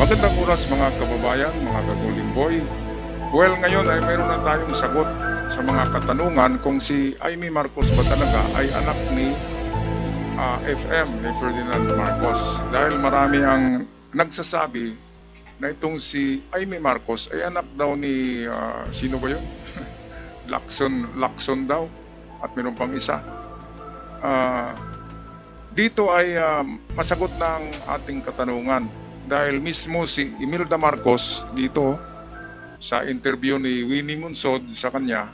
Magandang oras mga kababayan, mga ka-Golden Boy. Well, ngayon ay mayroon na tayong sagot sa mga katanungan kung si Amy Marcos ba talaga ay anak ni FM, ni Ferdinand Marcos. Dahil marami ang nagsasabi na itong si Amy Marcos ay anak daw ni, sino ba yun? Lacson daw. At mayroon pang isa. Dito ay masagot na ang ating katanungan. Dahil mismo si Imelda Marcos dito sa interview ni Winnie Munsod sa kanya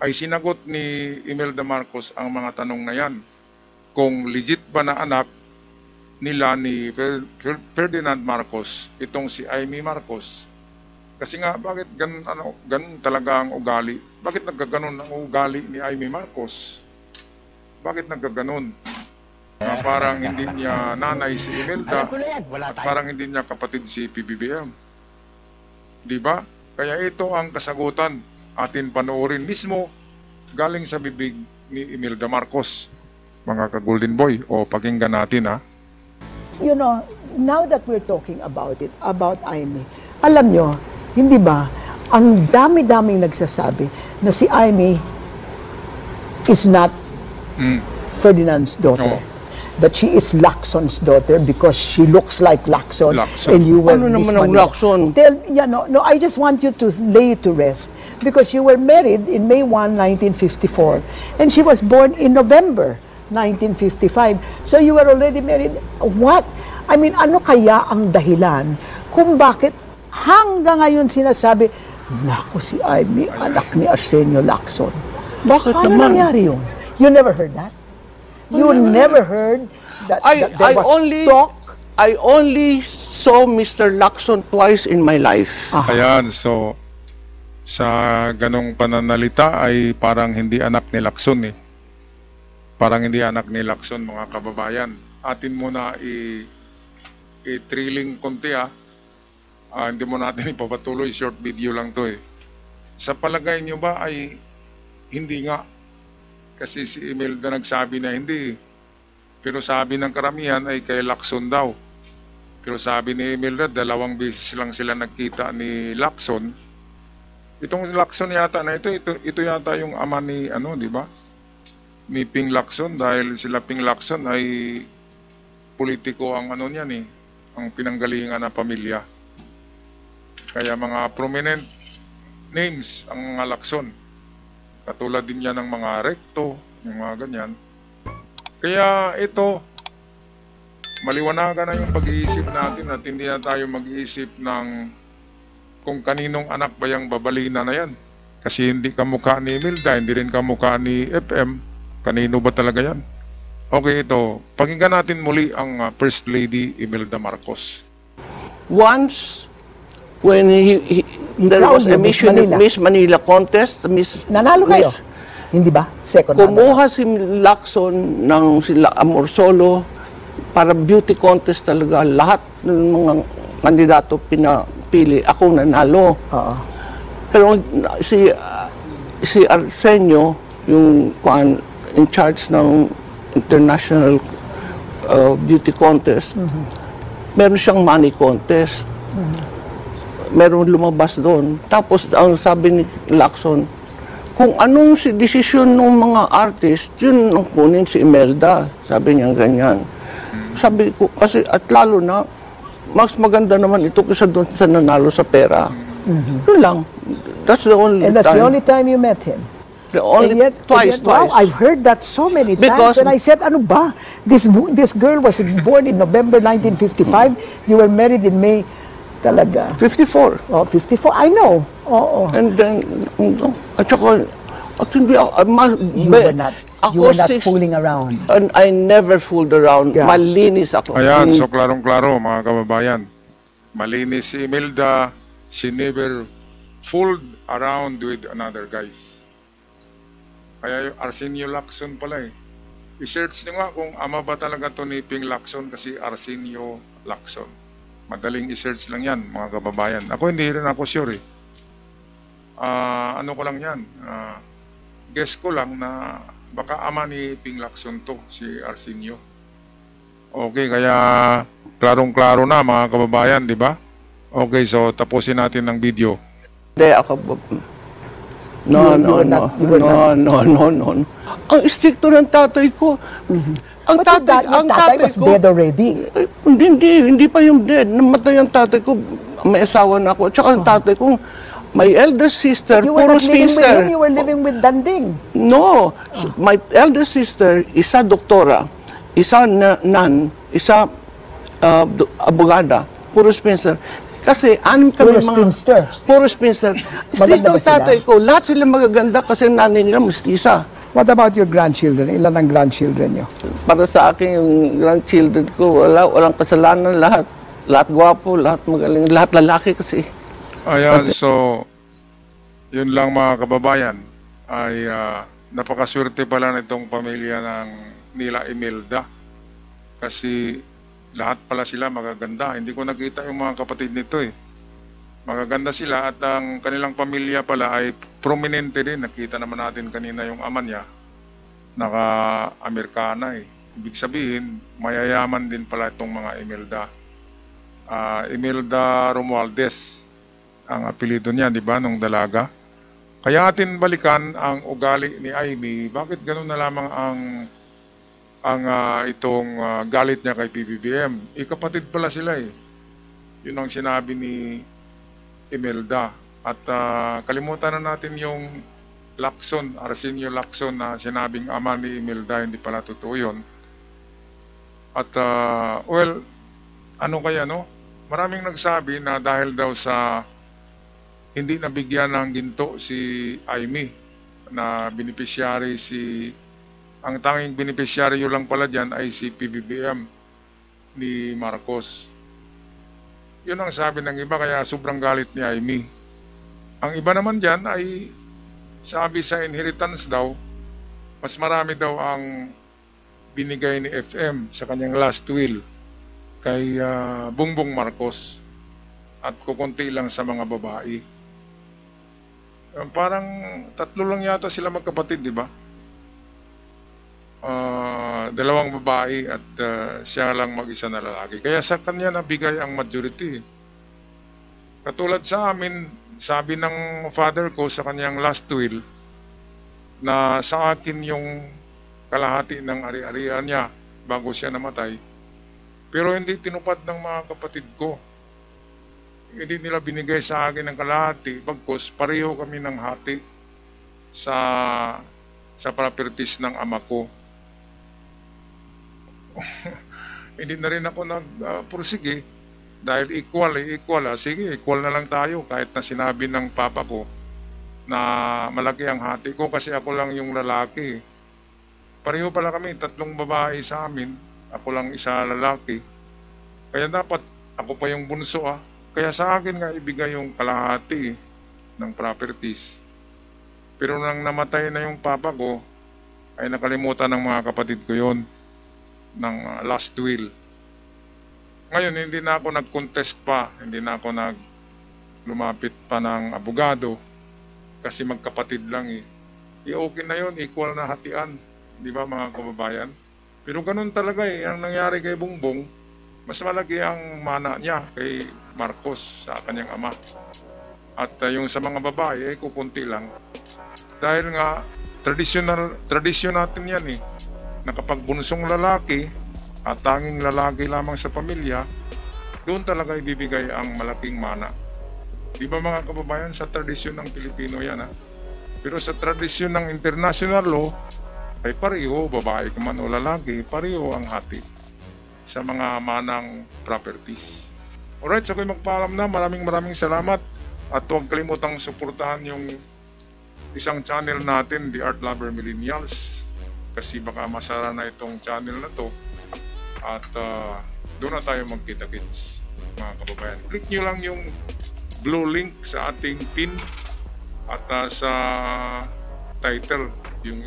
ay sinagot ni Imelda Marcos ang mga tanong na yan. Kung legit ba na anak nila ni Ferdinand Marcos itong si Amy Marcos. Kasi nga bakit ganun talaga ang ugali? Bakit nagkaganon ang ugali ni Amy Marcos? Bakit nagkaganon? Na parang hindi niya nanay si Imelda at parang hindi niya kapatid si PBBM. Di ba? Kaya ito ang kasagutan atin panoorin mismo galing sa bibig ni Imelda Marcos. Mga ka-Golden Boy, o pakinggan natin ha. You know, now that we're talking about it, about Amy, alam nyo, hindi ba, ang dami-daming nagsasabi na si Amy is not Ferdinand's daughter. Oo. That she is Lacson's daughter because she looks like Lacson. And you were Ano naman ang Lacson? No, I just want you to lay it to rest because you were married in May 1, 1954 and she was born in November 1955. So you were already married. What? I mean, ano kaya ang dahilan kung bakit hanggang ngayon sinasabi, naku si Amy, anak ni Arsenio Lacson. Bakit Paano naman? nangyari yun? You never heard that? You never heard that, that there was talk? I only saw Mr. Lacson twice in my life. Ayan, so sa ganong pananalita ay parang hindi anak ni Lacson eh. Parang hindi anak ni Lacson mga kababayan. Atin muna i-thrilling konti ha. Hindi mo natin ipapatuloy, short video lang to eh. Sa palagay niyo ba ay hindi nga? Kasi si Imelda nagsabi na hindi. Pero sabi ng karamihan ay kay Lacson daw. Pero sabi ni Imelda, 2 beses lang sila nagkita ni Lacson. Itong Lacson yata na ito yata yung ama ni di ba? Ni Ping Lacson, dahil sila Ping Lacson ay politiko ang niyan eh, ang pinanggalingan ng pamilya. Kaya mga prominent names ang mga Lacson. Katulad din yan ng mga recto, yung mga ganyan. Kaya ito, maliwanagan na yung pag-iisip natin at hindi na tayo mag-iisip ng kung kaninong anak ba yung babalina na yan. Kasi hindi kamukha ni Imelda, hindi rin kamukha ni FM. Kanino ba talaga yan? Okay, ito. Pakinggan natin muli ang First Lady Imelda Marcos. Once, when there was a Miss Manila contest, Nanalo kayo? Hindi ba? Second. Kumuha si Lacson ng sila Amorsolo para beauty contest talaga. Lahat ng mga kandidato pinapili. Akong nanalo. Pero si Arsenio, yung in charge ng international beauty contest, meron siyang money contest. Meron lumabas doon. Tapos ang sabi ni Lacson, kung anong desisyon ng mga artist, yun ang kunin si Imelda. Sabi niya ganyan. Sabi ko, kasi at lalo na, mas maganda naman ito kaysa doon sa nanalo sa pera. Yun lang. That's the only time. And that's the only time you met him? The only twice. Wow, I've heard that so many times. And I said, ano ba? This girl was born in November 1955. You were married in May. Talaga. 54. Oh, 54. I know. Oo. And then, at saka, you were not fooling around. And I never fooled around. Yeah. Malinis ako. Ayan, so klarong-klaro mga kababayan. Malinis si Imelda. She never fooled around with another guys. Kaya yung Arsenio Lacson pala eh. I-search nyo nga kung ama ba talaga to ni Ping Lacson, kasi Arsenio Lacson. Madaling i-search lang yan, mga kababayan. Ako hindi rin ako sure eh. Ano ko lang yan. Guess ko lang na baka ama ni Ping Lacson to, si Arsenio. Okay, kaya klarong-klaro na mga kababayan, di ba? Okay, so tapusin natin ang video. Hindi ako. No, You no, were no. not- you were No, no, no, no. Ang stricto ng tatay ko. Ang But your tatay was dead already. Hindi pa yung dead. Namatay ang tatay ko. May asawa na ako. Tsaka ang tatay ko, my elder sister, You were puro not living with spinster. him, you were living with Danding. No. My elder sister, isa doktora, isa nan, isa abogada, puro spinster. Kasi anim kami Puro spinster. Puro spinster. Maganda Stricto ba sila? tatay ko, lahat sila magaganda kasi nanay nila mustisa. What about your grandchildren? Ilan ang grandchildren niyo? Para sa akin, yung grandchildren ko, walang kasalanan lahat. Lahat gwapo, lahat magaling, lahat lalaki kasi. Ayan, so, yun lang mga kababayan, ay napakaswerte pala nitong pamilya ng nila Imelda. Kasi lahat pala sila magaganda. Hindi ko nakita yung mga kapatid nito eh. Magaganda sila at ang kanilang pamilya pala ay prominente din. Nakita naman natin kanina yung ama niya, naka-Amerikana eh. Ibig sabihin, mayayaman din pala itong mga Imelda. Imelda Romualdez ang apelido niya, di ba, nung dalaga. Kaya atin balikan ang ugali ni Amy. Bakit ganun na lamang ang itong galit niya kay PBBM? Ikapatid pala sila eh. Yun ang sinabi ni Imelda. At kalimutan na natin yung Lacson, Arsenio Lacson na sinabing ama ni Imelda, hindi pala totoo yun. At well, ano kaya no? Maraming nagsabi na dahil daw sa hindi nabigyan ng ginto si Amy na beneficiary ang tanging beneficiaryo lang pala dyan ay si PBBM ni Marcos. Yun ang sabi ng iba kaya sobrang galit ni Amy. Ang iba naman dyan ay sabi sa inheritance daw, mas marami daw ang binigay ni FM sa kanyang last will kay Bongbong Marcos at kukunti lang sa mga babae. Parang tatlo lang yata sila magkapatid, di ba? Dalawang babae at siya lang mag-isa na lalaki. Kaya sa kanya nabigay ang majority. Katulad sa amin, sabi ng father ko sa kanyang last will na sa akin yung kalahati ng ari-arian niya bago siya namatay. Pero hindi tinupad ng mga kapatid ko. Hindi nila binigay sa akin ng kalahati bagkus pareho kami ng hati sa properties ng ama ko. Hindi na rin ako nagpursige dahil equal. Sige, equal na lang tayo kahit na sinabi ng papa ko na malaki ang hati ko kasi ako lang yung lalaki. Pareho pala kami, tatlong babae sa amin, ako lang isa lalaki. Kaya dapat ako pa yung bunso Kaya sa akin nga ibigay yung kalahati ng properties. Pero nang namatay na yung papa ko, ay nakalimutan ng mga kapatid ko yon ng last will. Ngayon, hindi na ako nag-contest pa, hindi na ako lumapit pa ng abogado kasi magkapatid lang eh. Okay na yon, equal na hatian, di ba mga kababayan? Pero ganun talaga eh, ang nangyari kay Bongbong, mas malaki ang mana niya kay Marcos sa kanyang ama. At yung sa mga babae ay kukunti lang. Dahil nga, tradisyon natin yan eh, na kapag bunsong lalaki at tanging lalaki lamang sa pamilya, doon talaga ibibigay ang malaking mana. Di ba mga kababayan, sa tradisyon ng Pilipino yan Pero sa tradisyon ng international law, ay pareho, babae ka man o lalaki, pareho ang hati sa mga manang properties. Alright, so ako'y magpaalam na. Maraming salamat. At huwag kalimutang suportahan yung isang channel natin, The Art Lover Millennials. Kasi baka masara na itong channel na to. At doon na tayo magkita-kits, mga kababayan. Click nyo lang yung blue link sa ating pin. At sa title, yung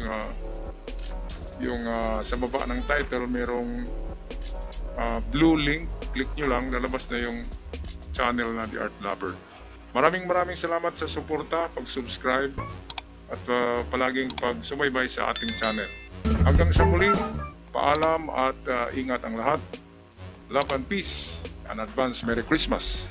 sa baba ng title, merong blue link. Click nyo lang, lalabas na yung channel na The Art Lover. Maraming salamat sa suporta, pag-subscribe at palaging pag-subaybay sa ating channel. Hanggang sa muli, Paalam at ingat ang lahat. Love and peace. And advance Merry Christmas.